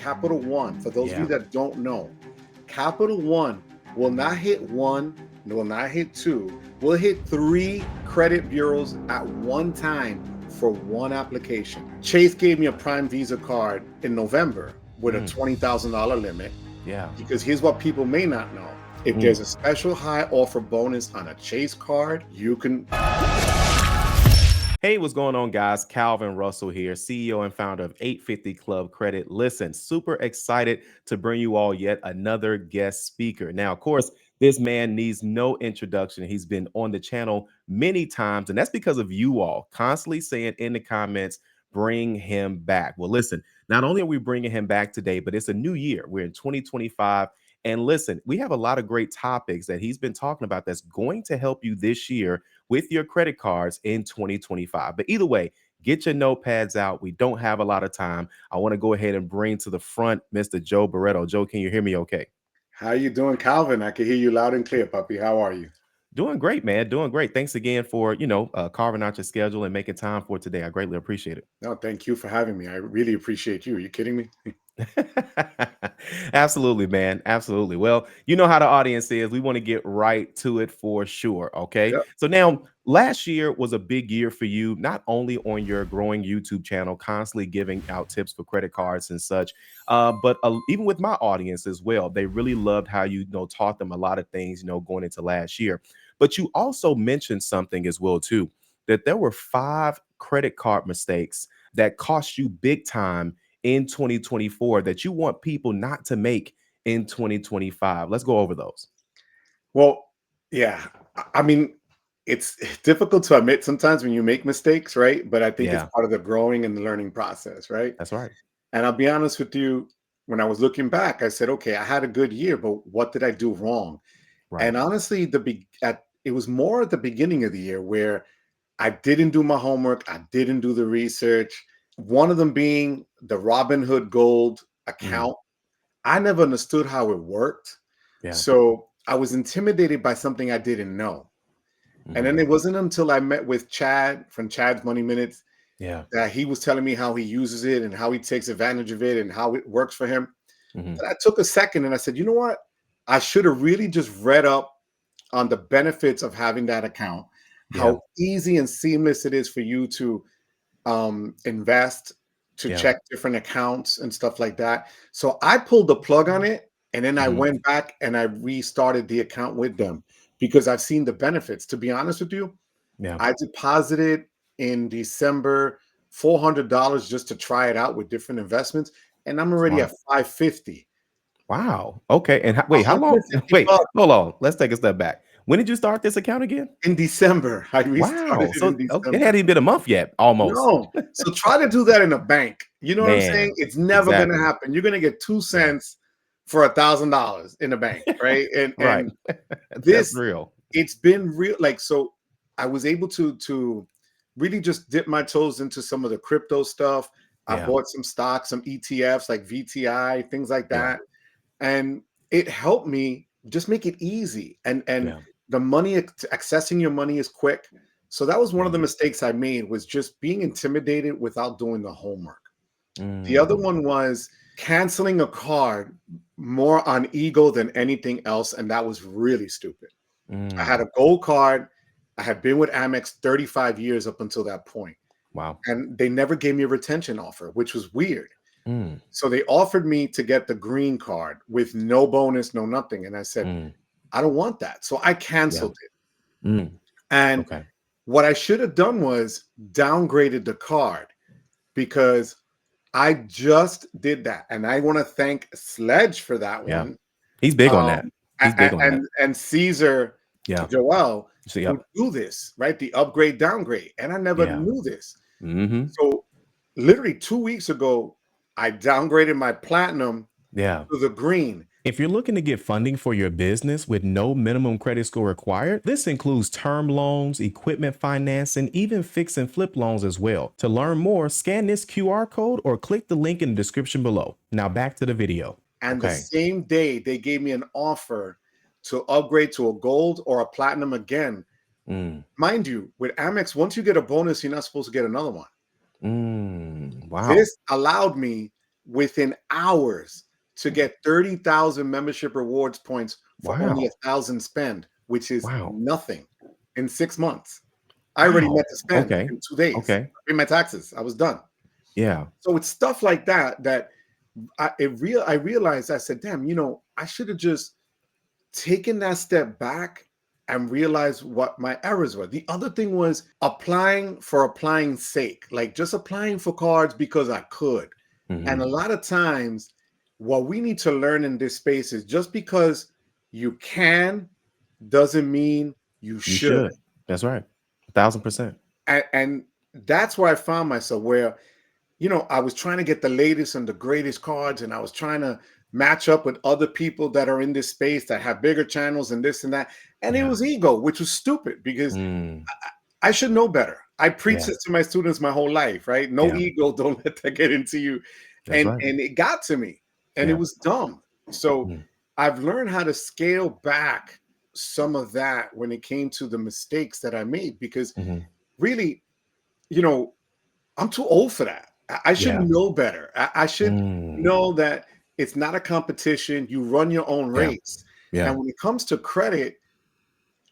Capital One, for those of you Yeah. that don't know, Capital One will not hit one, will not hit two, will hit three credit bureaus at one time for one application. Chase gave me a Prime Visa card in November with a $20,000 limit. Yeah. Because here's what people may not know. If there's a special high offer bonus on a Chase card, you can. Hey, what's going on, guys? Calvin Russell here, CEO and founder of 850 Club Credit. Listen, super excited to bring you all yet another guest speaker. Now, of course, this man needs no introduction. He's been on the channel many times, and that's because of you all constantly saying in the comments, bring him back. Well, listen, not only are we bringing him back today, but it's a new year. We're in 2025. And listen, we have a lot of great topics that he's been talking about that's going to help you this year with your credit cards in 2025. But either way, get your notepads out. We don't have a lot of time. I want to go ahead and bring to the front Mr. Joe Barreto. Joe, can you hear me okay? How you doing, Calvin? I can hear you loud and clear, puppy. How are you? Doing great, man. Doing great. Thanks again for, carving out your schedule and making time for today. I greatly appreciate it. No, thank you for having me. I really appreciate you. Are you kidding me? Absolutely, man. Absolutely. Well, you know how the audience is. We want to get right to it for sure. Okay. Yep. So now, last year was a big year for you, not only on your growing YouTube channel, constantly giving out tips for credit cards and such, but even with my audience as well. They really loved how taught them a lot of things, going into last year. But you also mentioned something as well, too, that there were 5 credit card mistakes that cost you big time in 2024 that you want people not to make in 2025. Let's go over those. Well, yeah. I mean, it's difficult to admit sometimes when you make mistakes, right? But I think it's Yeah, part of the growing and the learning process, right? that's right. And I'll be honest with you, when I was looking back, I said, okay, I had a good year, but what did I do wrong? Right. And honestly, it was more at the beginning of the year where I didn't do my homework, I didn't do the research. One of them being the Robinhood Gold Mm, account. I never understood how it worked. yeah. So I was intimidated by something I didn't know. And then Mm, it wasn't until I met with Chad from Chad's Money Minutes yeah. that he was telling me how he uses it and how he takes advantage of it and how it works for him. Hmm. And I took a second and I said, you know what? I should have really just read up on the benefits of having that account, Yeah. how easy and seamless it is for you to invest, to Yeah. check different accounts and stuff like that. So I pulled the plug on it and then I Hmm. went back and I restarted the account with them because I've seen the benefits. To be honest with you, Yeah. I deposited in December $400 just to try it out with different investments, and I'm already at Smart. 550. Wow. Okay. And wait, how long? 150 Wait, bucks hold on. Let's take a step back. When did you start this account again? in December. I restarted Wow. it in So it December. hadn't even been a month yet, almost. No. So try to do that in a bank. You know what I'm saying? Man, It's never gonna exactly. happen. You're gonna get 2 Yeah. cents for $1,000 in a bank, right? Right. And That's this real. it's been real like so I was able to really just dip my toes into some of the crypto stuff. I Yeah. bought some stocks, some ETFs like VTI, things like Yeah. that. And it helped me just make it easy. And Yeah. the money accessing your money is quick. So that was one of Yeah. the mistakes I made was just being intimidated without doing the homework. The other Mm, one was canceling a card more on ego than anything else, and that was really stupid. I had mm. a gold card. I had been with Amex 35 years up until that point, Wow. and they never gave me a retention offer, which was weird. Mm, So they offered me to get the green card with no bonus, no nothing. And I said, mm. I don't want that. So I Yeah. canceled it. Mm. And Okay. what I should have done was downgraded the card because I just did that. And I want to thank Sledge for that Yeah. one. He's big on that. Um, He's big on that. and Caesar Yeah. Joel, So, who yep. do this, right? The upgrade, downgrade. And I never Yeah. knew this. Mhm. So literally 2 weeks ago, I downgraded my platinum Yeah. to the green. If you're looking to get funding for your business with no minimum credit score required, this includes term loans, equipment finance, and even fix and flip loans as well. To learn more, scan this QR code or click the link in the description below. Now back to the video. And the Okay. same day, they gave me an offer to upgrade to a gold or a platinum again. Mm. Mind you, with Amex, once you get a bonus, you're not supposed to get another one. Mm. Wow. This allowed me within hours to get 30,000 membership rewards points for only Wow. 1,000 spend, which is Wow. nothing in 6 months. I already Wow. met the spend Okay. in 2 days. Okay. I paid my taxes. I was done. Yeah. So it's stuff like that that I realized. I said, damn, I should have just taken that step back and realized what my errors were. The other thing was applying for applying's sake, like just applying for cards because I could. And a Mhm. lot of times, what we need to learn in this space is just because you can doesn't mean you You should. should. That's right. 1,000%. And that's where I found myself, where I was trying to get the latest and the greatest cards, and I was trying to match up with other people that are in this space that have bigger channels and this and that. And it Yeah. was ego, which was stupid because Mm. I should know better. I preach Yeah. this to my students my whole life, right? No Yeah. ego, don't let that get into you. That's And right. and it got to me, and it Yeah. was dumb. So Mm. I've learned how to scale back some of that when it came to the mistakes that I made, because Mhm. really, you know, I'm too old for that. I should Yeah. know better. I should Mm. know that it's not a competition. You run your own Yeah. race. Yeah. And when it comes to credit,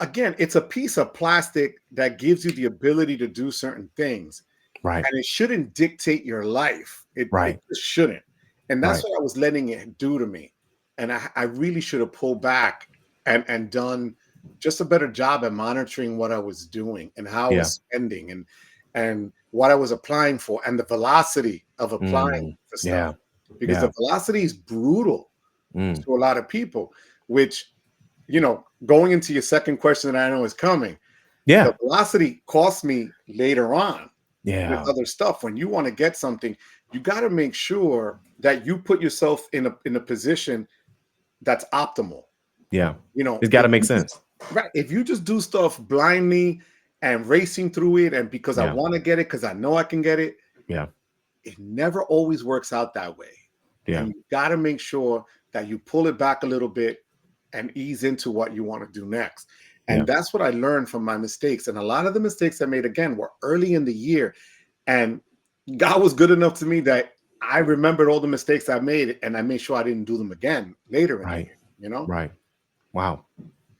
again, it's a piece of plastic that gives you the ability to do certain things. Right. And it shouldn't dictate your life. It Right. just shouldn't. And that's Right. what I was letting it do to me. And I really should have pulled back and done just a better job at monitoring what I was doing and how I Yeah. was spending and what I was applying for and the velocity of applying Mm. for stuff. Yeah. Because Yeah. the velocity is brutal Mm. to a lot of people, which, going into your second question that I know is coming, the Yeah. velocity costs me later on with Yeah. other stuff. When you want to get something, you got to make sure that you put yourself in a position that's optimal. Yeah. It's If gotta make you just sense. right, if you just do stuff blindly and racing through it, and because I Yeah. want to get it, because I know I can get it, Yeah. it never always works out that way. Yeah. And you got to make sure that you pull it back a little bit and ease into what you want to do next. Yeah. And that's what I learned from my mistakes. And a lot of the mistakes I made, again, were early in the year. And God was good enough to me that I remembered all the mistakes I made, and I made sure I didn't do them again later in the Right. year. Right. Wow.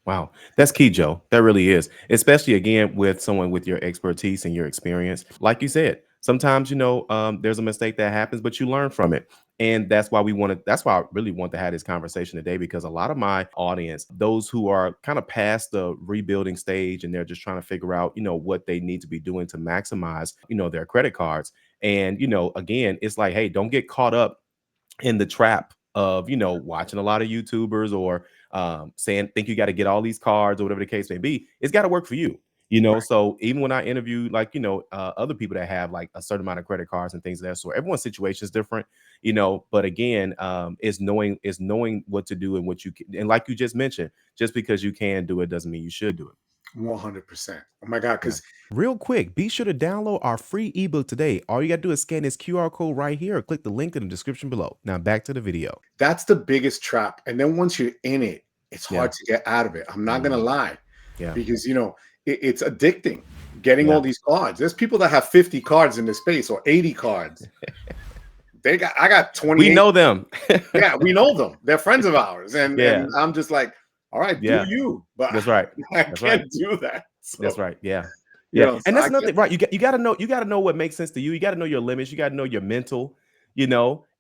Wow. That's key, Joe. That really is. Especially again with someone with your expertise and your experience. Like you said, sometimes, there's a mistake that happens, but you learn from it. And that's why I really want to have this conversation today, because a lot of my audience, those who are kind of past the rebuilding stage and they're just trying to figure out, what they need to be doing to maximize, their credit cards. And, again, it's like, hey, don't get caught up in the trap of watching a lot of YouTubers or saying think you got to get all these cards or whatever the case may be. It's got to work for you. Right. So even when I interview like other people that have like a certain amount of credit cards and things of that sort, everyone's situation is different. But again, is knowing what to do and what you can, and like you just mentioned, just because you can do it doesn't mean you should do it. 100%. Oh my God. Yeah. Because Real quick, be sure to download our free ebook today. All you got to do is scan this QR code right here or click the link in the description below. Now back to the video. that's the biggest trap. And then once you're in it, it's Yeah. hard to get out of it. I'm not going to Mm, lie, yeah. because, it's addicting getting Yeah. all these cards. There's people that have 50 cards in this space or 80 cards. I got We 28. know them. Yeah, we know them. They're friends of ours. And Yeah. I'm just like, all right, do Yeah. you? But That's right. I That's right. can't do that. That's So, right. Yeah. Yeah. so And I that's get nothing, right? You gotta know what makes sense to you. You gotta know your limits. You gotta know your mental,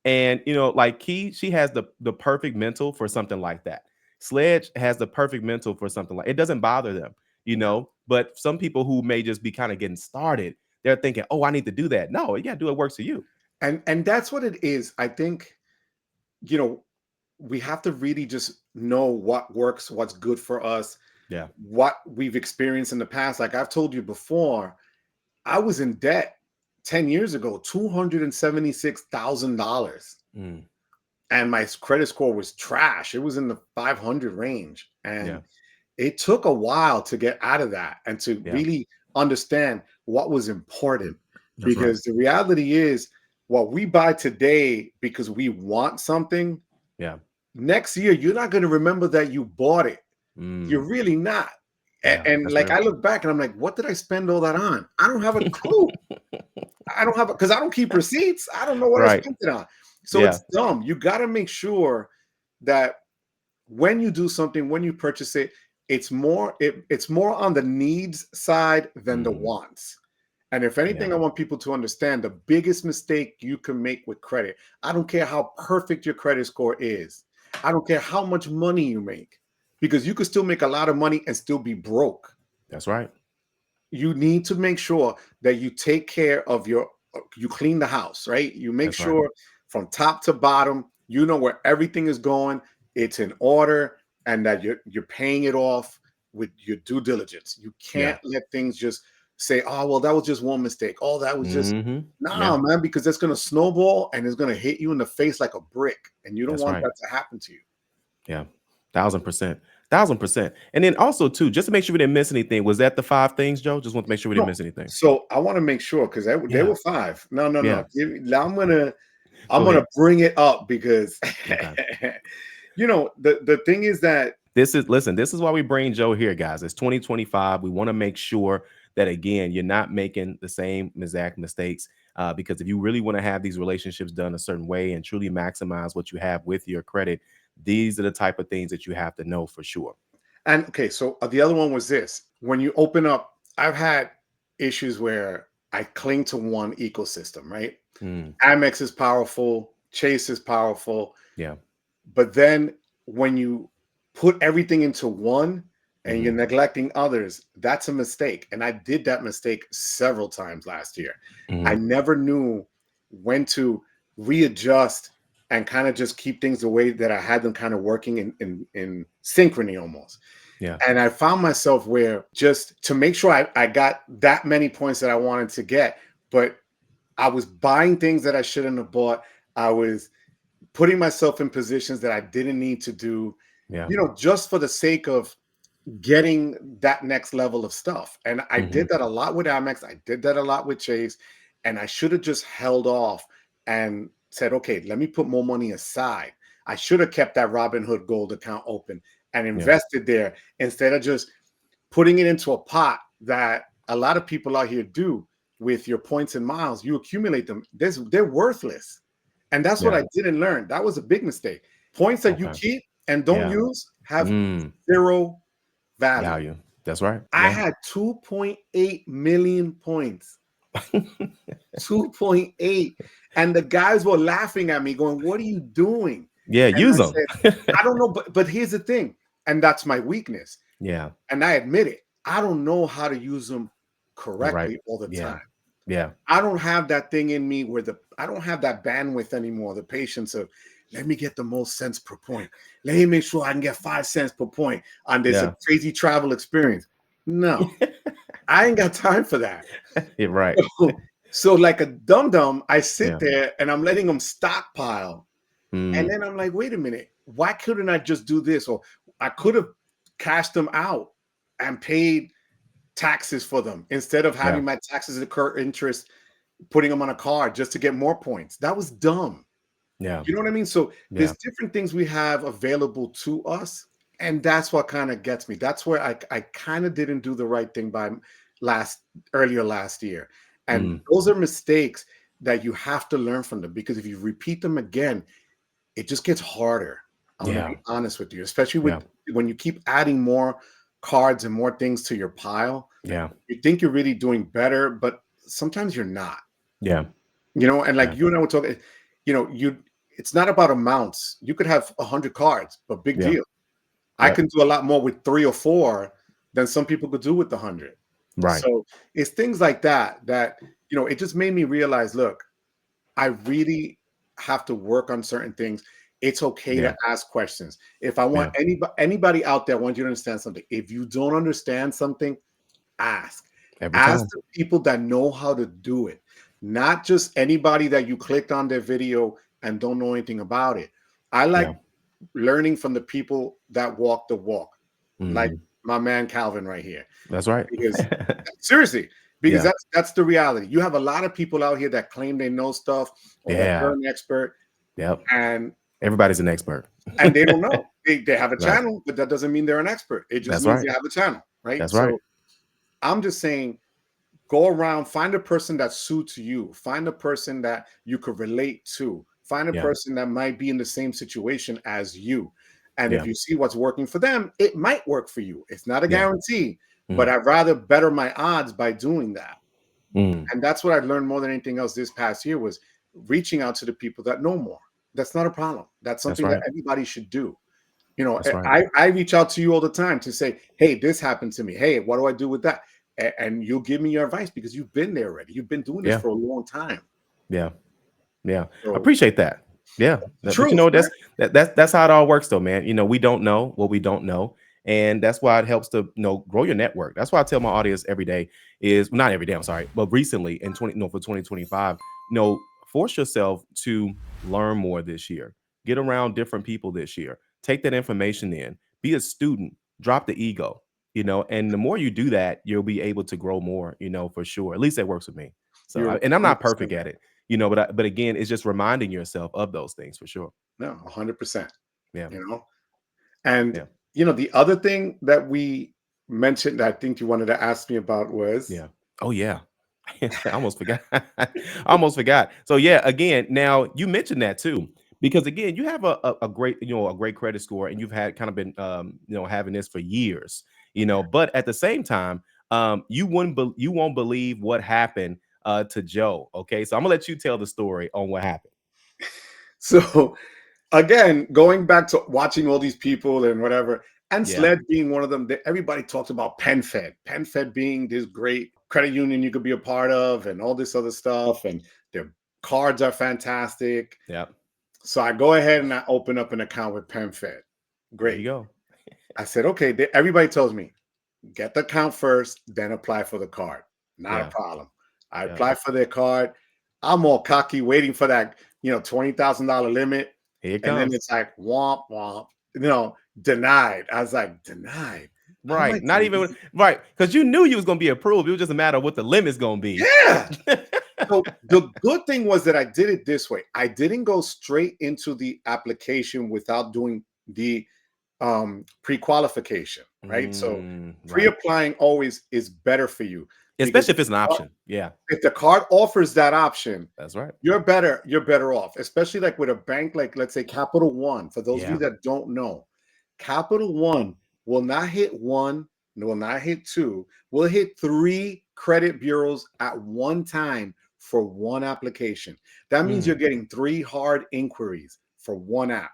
and like Key, she has the perfect mental for something like that. Sledge has the perfect mental for something like it doesn't bother them, no. But some people who may just be kind of getting started, they're thinking, oh, I need to do that. No, you gotta do what works for you. And that's what it is. I think, you know, we have to really just know what works, what's good for us, Yeah. what we've experienced in the past. Like I've told you before, I was in debt 10 years ago, $276,000. Mm, And my credit score was trash. It was in the 500 range. yeah. And it took a while to get out of that and to Yeah. really understand what was important. That's right. Because the reality is, what we buy today because we want something, Yeah. next year, you're not going to remember that you bought it. You're Mm, really not. yeah. And That's like I real. look back and I'm like, what did I spend all that on? I don't have a clue. I don't have because I don't keep receipts. I don't know what I Right. spent it on. So Yeah. it's dumb. You got to make sure that when you do something, when you purchase it, it's more on the needs side than the Mhm. wants. And if Yeah. anything, I want people to understand the biggest mistake you can make with credit. I don't care how perfect your credit score is. I don't care how much money you make, because you could still make a lot of money and still be broke. That's right. You need to make sure that you take care of you clean the house, right? You make That's right. sure from top to bottom, you know where everything is going, it's in order, and that you're paying it off with your due diligence. You Yeah. can't let things just say, oh, well, that was just one mistake. Oh, that was just Yeah. nah, man, because that's gonna snowball and it's gonna hit you in the face like a brick. And you don't That's want right. that to happen to you. Yeah. 1000%. 1000%. And then also too, just to make sure we didn't miss anything, was that the 5 things, Joe? Just want to make sure we didn't No. miss anything. So I want to make sure because they Yeah. were five. No, no, Yeah. no. I'm Go gonna ahead. bring it up because Okay. the thing is that This is why we bring Joe here, guys. It's 2025. We want to make sure that again, you're not making the same exact mistakes. Because if you really want to have these relationships done a certain way and truly maximize what you have with your credit, these are the type of things that you have to know for sure. and okay, so the other one was this. When you open up, I've had issues where I cling to one ecosystem, right? Mm, Amex is powerful, Chase is powerful, yeah. but then when you put everything into one and you're Hmm. neglecting others, that's a mistake. And I did that mistake several times last year. I Hmm. never knew when to readjust and kind of just keep things the way that I had them kind of working in synchrony almost. Yeah. And I found myself where just to make sure I got that many points that I wanted to get, but I was buying things that I shouldn't have bought. I was putting myself in positions that I didn't need to do, Yeah. just for the sake of getting that next level of stuff. And I Hmm. did that a lot with Amex. I did that a lot with Chase. And I should have just held off and said, okay, let me put more money aside. I should have kept that Robinhood Gold account open and Yeah. invested there instead of just putting it into a pot that a lot of people out here do with your points and miles. You accumulate them. They're worthless. And that's what Yeah. I didn't learn. That was a big mistake. Points that you Okay. keep and don't Yeah. use have Mm, zero value. value. That's right. I Yeah. had 2.8 million points. 2.8. And the guys were laughing at me, going, what are you doing? Yeah. And I Use them. said, I don't know, but here's the thing. And that's my weakness. Yeah. And I admit it. I don't know how to use them The right. correctly all the Yeah. time. Yeah. I don't have that thing in me where I don't have that bandwidth anymore, the patience of let me get the most cents per point. Let me make sure I can get 5 cents per point on this Yeah. crazy travel experience. No, I ain't got time for that. You're right. So like a dum-dum, I sit Yeah. there and I'm letting them stockpile. And Mm, then I'm like, wait a minute, why couldn't I just do this? Or I could have cashed them out and paid taxes for them instead of yeah. having my taxes incur interest, putting them on a card just to get more points. That was dumb. Yeah. You know what I mean? So Yeah. there's different things we have available to us. And that's what kind of gets me. That's where I kind of didn't do the right thing by earlier last year. And Mm, those are mistakes that you have to learn from them, because if you repeat them again, it just gets harder. I'm going to yeah. be honest with you, especially Yeah. with when you keep adding more cards and more things to your pile. Yeah. You think you're really doing better, but sometimes you're not. Yeah. And like Yeah. you and I were talking, you it's not about amounts. You could have 100 cards, but big Yeah. deal. I Yep. can do a lot more with 3 or 4 than some people could do with the 100. Right. So it's things like that it just made me realize, look, I really have to work on certain things. It's okay Yeah. to ask questions. If I want Yeah. anybody out there, I want you to understand something. If you don't understand something, ask. Every Ask time. the people that know how to do it, not just anybody that you clicked on their video and don't know anything about it. I Yeah. like learning from the people that walk the walk, like Hmm. my man Calvin right here. That's right. Because seriously, because Yeah. that's the reality. You have a lot of people out here that claim they know stuff or that they're Yeah. an expert, Yep. and Everybody's an expert. they don't know. They have a Right. channel, but that doesn't mean they're an expert. It just That's means right. they have a channel, right? That's right. So I'm just saying, go around, find a person that suits you, find a person that you could relate to, Find a Yeah. person that might be in the same situation as you. And if Yeah. you see what's working for them, it might work for you. It's not a Yeah. guarantee, but Mm. I'd rather better my odds by doing that. Mm. And that's what I learned more than anything else this past year was reaching out to the people that know more. That's not a problem. That's That's something that right. everybody should do. You know, That's right. I reach out to you all the time to say, hey, this happened to me. Hey, what do I do with that? And you'll give me your advice because you've been there already. You've been doing this Yeah. for a long time. Yeah. Yeah, I So appreciate that. Yeah, but you truth, know man. that's how it all works, though, man. You know, we don't know what we don't know, and that's why it helps to grow your network. That's why I tell my audience every day is not every day. I'm sorry, but recently in for 2025, force yourself to learn more this year. Get around different people this year. Take that information in. Be a student. Drop the ego. And the more you do that, you'll be able to grow more. For sure. At least that works with me. So, You're and I'm not 100% perfect right. at it. But again, it's just reminding yourself of those things for sure. No, 100%. Yeah. You know, and Yeah. the other thing that we mentioned that I think you wanted to ask me about was Yeah. Oh yeah. I almost forgot. I almost forgot. So yeah, again, now you mentioned that too, because again, you have a great, a great credit score, and you've had kind of been, having this for years, but at the same time, you won't believe what happened to Joe. Okay, so I'm gonna let you tell the story on what happened. so again, going back to watching all these people and whatever, and Yeah. SLED being one of them, everybody talks about PenFed being this great credit union you could be a part of, and all this other stuff, and their cards are fantastic. Yeah. So I go ahead and I open up an account with PenFed. There you Great. go. I said, okay. Everybody tells me get the account first, then apply for the card. Not a Yeah. problem. I Yeah. apply for their card. I'm all cocky, waiting for that, $20,000 limit. Here it And then comes. it's like, womp, womp, denied. I was like, denied. How am I Right. Not even denied? right. Because you knew you was gonna be approved. It was just a matter of what the limit's gonna be. Yeah. So the good thing was that I did it this way. I didn't go straight into the application without doing the pre-qualification, right? So Right. pre-applying always is better for you because Especially if it's an option. Yeah. if the card offers that option, That's right. you're better off, especially like with a bank like, let's say, Capital One. For those of you Yeah. that don't know, Capital One will not hit one, will not hit two, will hit three credit bureaus at one time for one application. That means you're Mm. getting three hard inquiries for one app.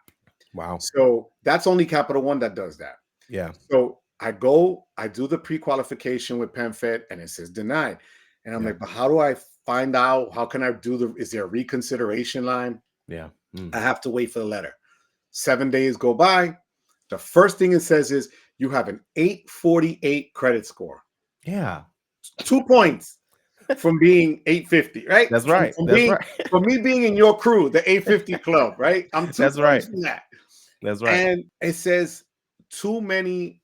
Wow. So that's only Capital One that does that. Yeah. So I do the pre-qualification with PenFed, and it says denied. And I'm Yeah. like, but how do I find out? How can I is there a reconsideration line? Yeah. I have to wait for the letter. 7 days go by. The first thing it says is you have an 848 credit score. Yeah. 2 points from being 850, right? That's From right. from That's being right. from me being in your crew, the 850 club, right? I'm two That's right. points from that. That's right. And it says too many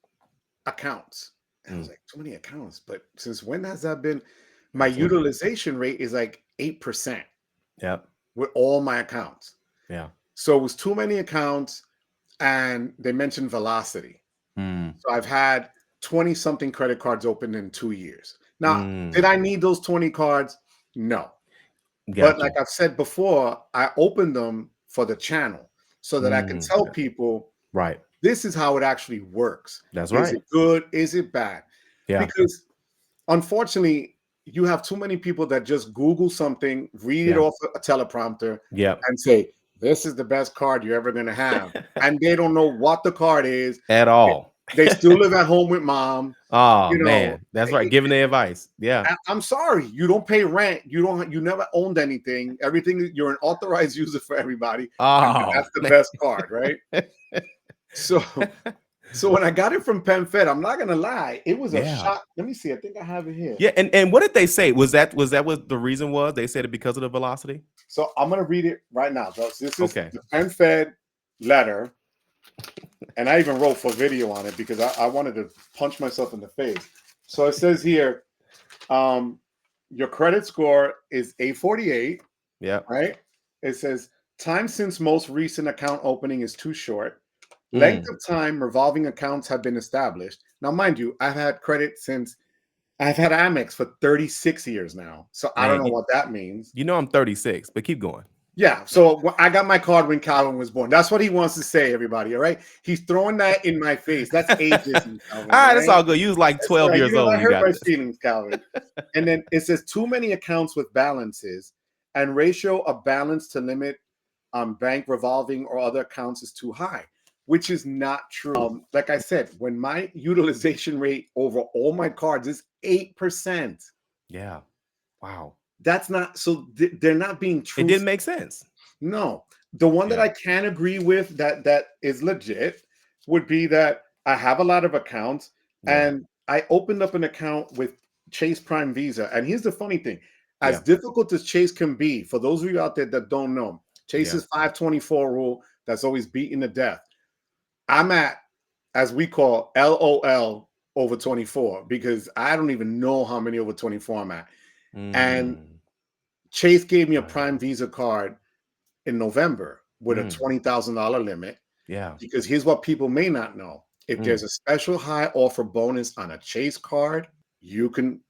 accounts. And I was Mm. like, too many accounts. But since when has that been? My Absolutely. utilization rate is like 8% Yep. with all my accounts. Yeah. So it was too many accounts. And they mentioned velocity. Mm. So I've had 20 something credit cards open in 2 years. Now, did Mm. I need those 20 cards? No. But Got like you. I've said before, I opened them for the channel so that I can tell people Right. this is how it actually works. That's Is right. it good? Is it bad? Yeah. Because unfortunately, you have too many people that just Google something, read it Yeah. off a teleprompter, Yep. and say, this is the best card you're ever going to have. And they don't know what the card is. At They all. they still live at home with mom. Oh You know, man. That's right. Giving the advice. Yeah. I'm sorry, you don't pay rent. You never owned anything. Everything, you're an authorized user for everybody. And Oh that's the man. best card, right? So So when I got it from PenFed, I'm not gonna lie, it was a Yeah. shock. Let me see. I think I have it here. Yeah. And what did they say? Was that what the reason was? They said it because of the velocity? So I'm gonna read it right now. So this is Okay. the PenFed letter, and I even wrote for video on it because I wanted to punch myself in the face. So it says here, your credit score is 848, Yeah. right? It says time since most recent account opening is too short. Length Mm. of time revolving accounts have been established. Now, mind you, I've had Amex for 36 years now. So I don't know Man, what that means. I'm 36, but keep going. Yeah, so I got my card when Calvin was born. That's what he wants to say, everybody. All right, he's throwing that in my face. That's ageism, All Calvin. All right, it's right, all good. You was like that's 12 right. years old That when you hurt got my this. feelings, Calvin. And then it says too many accounts with balances and ratio of balance to limit bank revolving or other accounts is too high, which is not true. Like I said, when my utilization rate over all my cards is 8%, Yeah. Wow. that's not so. They're not being It didn't truthful. make sense. No, the one that Yeah. I can agree with that is legit would be that I have a lot of accounts Yeah. and I opened up an account with Chase Prime Visa. And here's the funny thing: as Yeah. difficult as Chase can be, for those of you out there that don't know, Yeah. Chase's 524 rule that's always beaten to death. I'm at, as we call, LOL over 24 because I don't even know how many over 24 I'm at. And Mm. Chase gave me a Prime Wow. Visa card in November with a Mm. $20,000 limit. Yeah. Because here's what people may not know: if Mm. there's a special high offer bonus on a Chase card, you can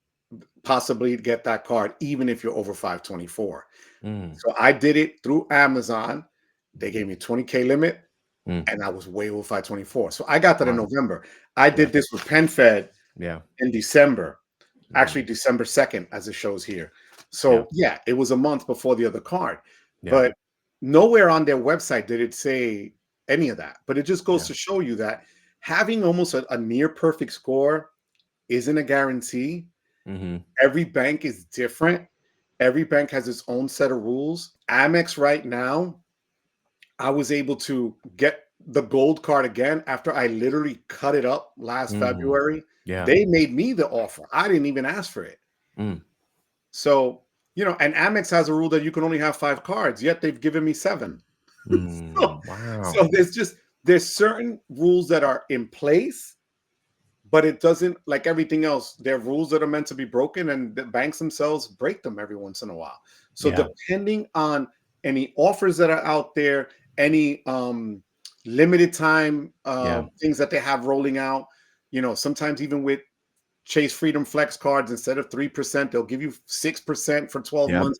possibly get that card even if you're over 524. Mm. So I did it through Amazon. They gave me 20K limit Mm. and I was way over 524. So I got that in Wow. November. I Yeah. did this with PenFed Yeah. in December, actually Mm. December 2nd, as it shows here. Yeah. So yeah, it was a month before the other card, Yeah. but nowhere on their website did it say any of that. But it just goes Yeah. to show you that having almost a near perfect score isn't a guarantee. Mm-hmm. Every bank is different. Every bank has its own set of rules. Amex right now, I was able to get the gold card again after I literally cut it up last Mm. February. Yeah. They made me the offer. I didn't even ask for it. Mm. So, and Amex has a rule that you can only have 5 cards, yet they've given me 7. so, Mm. so Wow. there's certain rules that are in place, but it doesn't, like everything else, there are rules that are meant to be broken, and the banks themselves break them every once in a while. So Yeah. depending on any offers that are out there, any limited time Yeah. things that they have rolling out, sometimes even with Chase Freedom Flex cards, instead of 3%, they'll give you 6% for 12 Yeah. months.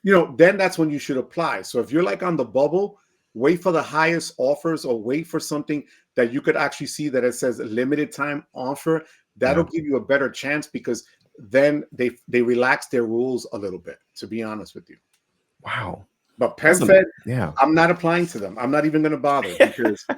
Then that's when you should apply. So if you're like on the bubble, wait for the highest offers or wait for something that you could actually see that it says limited time offer. That'll Yeah. give you a better chance because then they relax their rules a little bit, to be honest with you. Wow. But That's a PenFed, yeah. I'm not applying to them. I'm not even going to bother because, and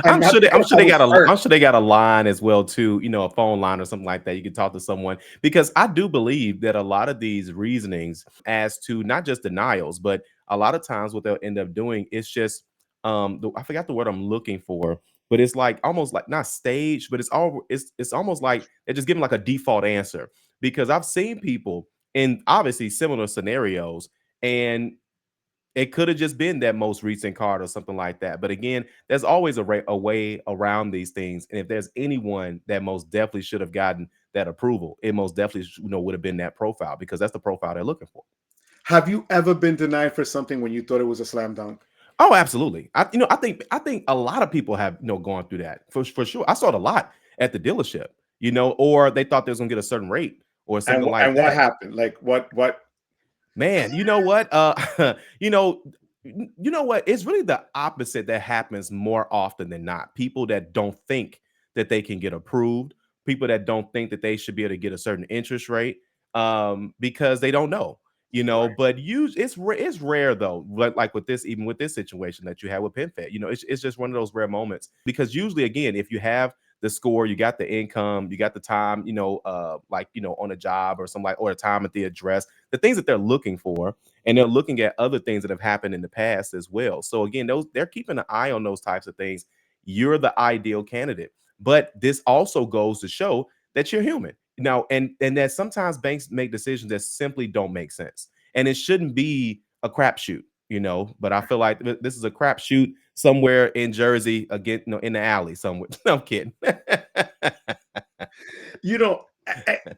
I'm that's sure they, I'm because sure I they was got a hurt. I'm sure they got a line as well too, a phone line or something like that. You can talk to someone because I do believe that a lot of these reasonings as to not just denials, but a lot of times what they'll end up doing is just I forgot the word I'm looking for, but it's like almost like not staged, but it's almost like they're just giving like a default answer because I've seen people in obviously similar scenarios and it could have just been that most recent card or something like that. But again, there's always a way around these things. And if there's anyone that most definitely should have gotten that approval, it most definitely would have been that profile because that's the profile they're looking for. Have you ever been denied for something when you thought it was a slam dunk? Oh, absolutely. I think a lot of people have gone through that for sure. I saw it a lot at the dealership, or they thought they was gonna get a certain rate or And something like and what that. happened? Like what? Man, you know what? You know what? It's really the opposite that happens more often than not. People that don't think that they can get approved, people that don't think that they should be able to get a certain interest rate, because they don't know. Right. But it's rare though. Like with this, even with this situation that you had with PenFed, it's just one of those rare moments because usually, again, if you have the score, you got the income, you got the time, like on a job or something like, or a time at the address, the things that they're looking for, and they're looking at other things that have happened in the past as well. So again, they're keeping an eye on those types of things. You're the ideal candidate, but this also goes to show that you're human now, and that sometimes banks make decisions that simply don't make sense, and it shouldn't be a crapshoot. But I feel like this is a crapshoot somewhere in Jersey, again, in the alley somewhere. No, I'm kidding.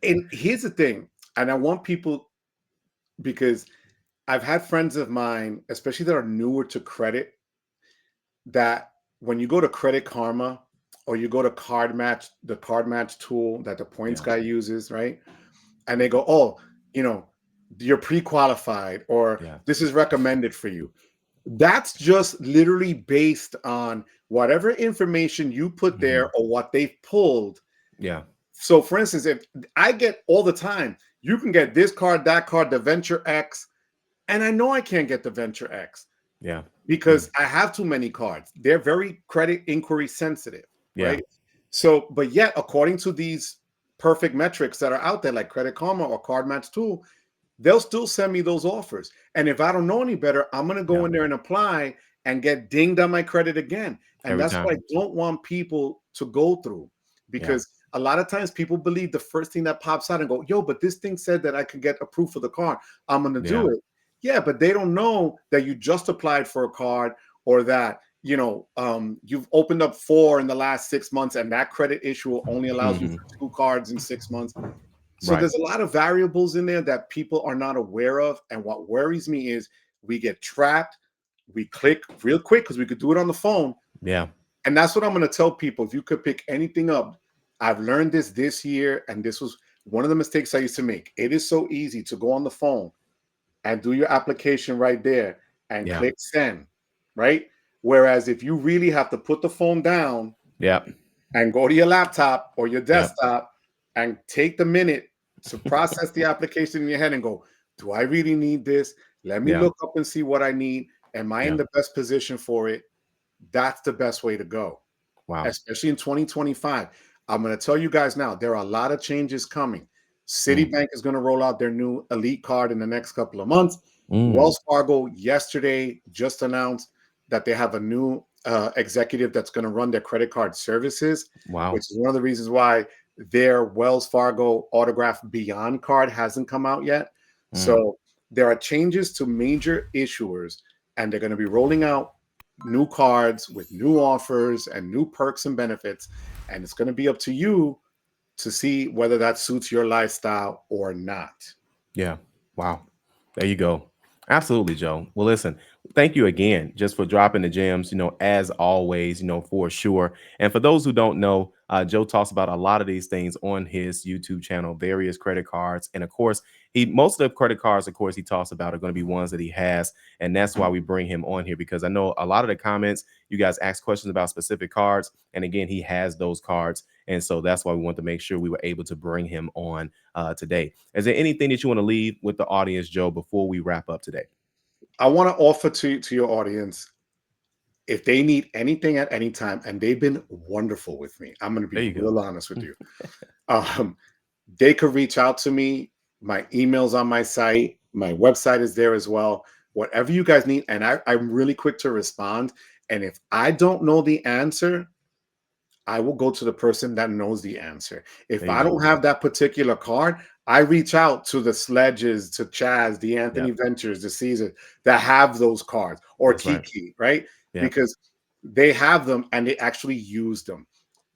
And here's the thing, and I want people, because I've had friends of mine, especially that are newer to credit, that when you go to Credit Karma or you go to Card Match, the Card Match tool that the points Yeah. guy uses, right? And they go, oh, you know, you're pre-qualified, or Yeah. this is recommended for you. That's just literally based on whatever information you put Mhm. there or what they've pulled. Yeah. So, for instance, if I get all the time, you can get this card, that card, the Venture X, and I know I can't get the Venture X Yeah. Mm. because I have too many cards. They're very credit inquiry sensitive, Yeah. right? So, but yet, according to these perfect metrics that are out there, like Credit Karma or Card Match Tool, they'll still send me those offers. And if I don't know any better, I'm going to go Yeah. in there and apply and get dinged on my credit again. And Every that's what time. I don't want people to go through, Yeah. because a lot of times people believe the first thing that pops out and go, yo, but this thing said that I could get approved for the card. I'm going to Yeah. do it. Yeah, but they don't know that you just applied for a card, or that you've opened up 4 in the last 6 months, and that credit issue only allows you Mhm. for 2 cards in 6 months. So Right. there's a lot of variables in there that people are not aware of. And what worries me is we get trapped. We click real quick because we could do it on the phone. Yeah. And that's what I'm going to tell people. If you could pick anything up, I've learned this year, and this was one of the mistakes I used to make. It is so easy to go on the phone and do your application right there and Yeah. click send, right? Whereas if you really have to put the phone down Yeah. and go to your laptop or your Yeah. desktop and take the minute to process the application in your head and go, do I really need this? Let me Yeah. look up and see what I need. Am I in Yeah. the best position for it? That's the best way to go, Wow. especially in 2025. I'm going to tell you guys now, there are a lot of changes coming. Mm. Citibank is going to roll out their new elite card in the next couple of months. Mm. Wells Fargo yesterday just announced that they have a new executive that's going to run their credit card services, which Wow. is one of the reasons why their Wells Fargo Autograph Beyond card hasn't come out yet. Mm. So there are changes to major issuers, and they're going to be rolling out new cards with new offers and new perks and benefits. And it's going to be up to you to see whether that suits your lifestyle or not. Yeah. Wow. There you go. Absolutely, Joe. Well, listen, thank you again just for dropping the gems, as always, for sure. And for those who don't know, Joe talks about a lot of these things on his YouTube channel, various credit cards. And of course, most of the credit cards, of course, he talks about are going to be ones that he has. And that's why we bring him on here, because I know a lot of the comments, you guys ask questions about specific cards. And again, he has those cards. And so that's why we want to make sure we were able to bring him on today. Is there anything that you want to leave with the audience, Joe, before we wrap up today? I want to offer to your audience, if they need anything at any time, and they've been wonderful with me, I'm going to There be you go. real honest with you. Um, they could reach out to me. My email's on my site. My website is there as well. Whatever you guys need. And I'm really quick to respond. And if I don't know the answer, I will go to the person that knows the answer. If There you I go. don't have that particular card, I reach out to the Sledges, to Chaz, the Anthony Yep. Ventures, the Caesar that have those cards, or That's right. Kiki, right? Yep. Because they have them and they actually use them.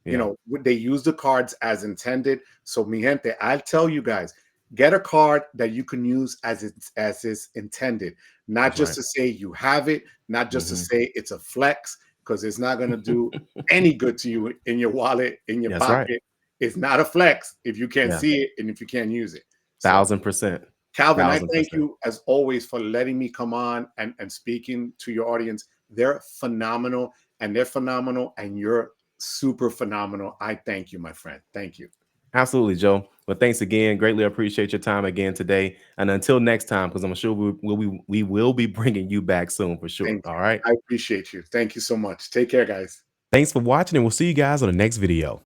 Yeah. They use the cards as intended. So, mi gente, I'll tell you guys, get a card that you can use as is intended, not That's just right. to say you have it, not just to Hmm. say it's a flex, because it's not going to do any good to you in your wallet, in your That's right. pocket. It's not a flex if you can't Yeah. see it and if you can't use it. So, 1000%. Calvin, I Thousand thank percent. you as always for letting me come on and speaking to your audience. They're phenomenal, and you're super phenomenal. I thank you, my friend. Thank you. Absolutely, Joe. Well, thanks again. Greatly appreciate your time again today. And until next time, because I'm sure we will be bringing you back soon for sure. Thank All you. right. I appreciate you. Thank you so much. Take care, guys. Thanks for watching, and we'll see you guys on the next video.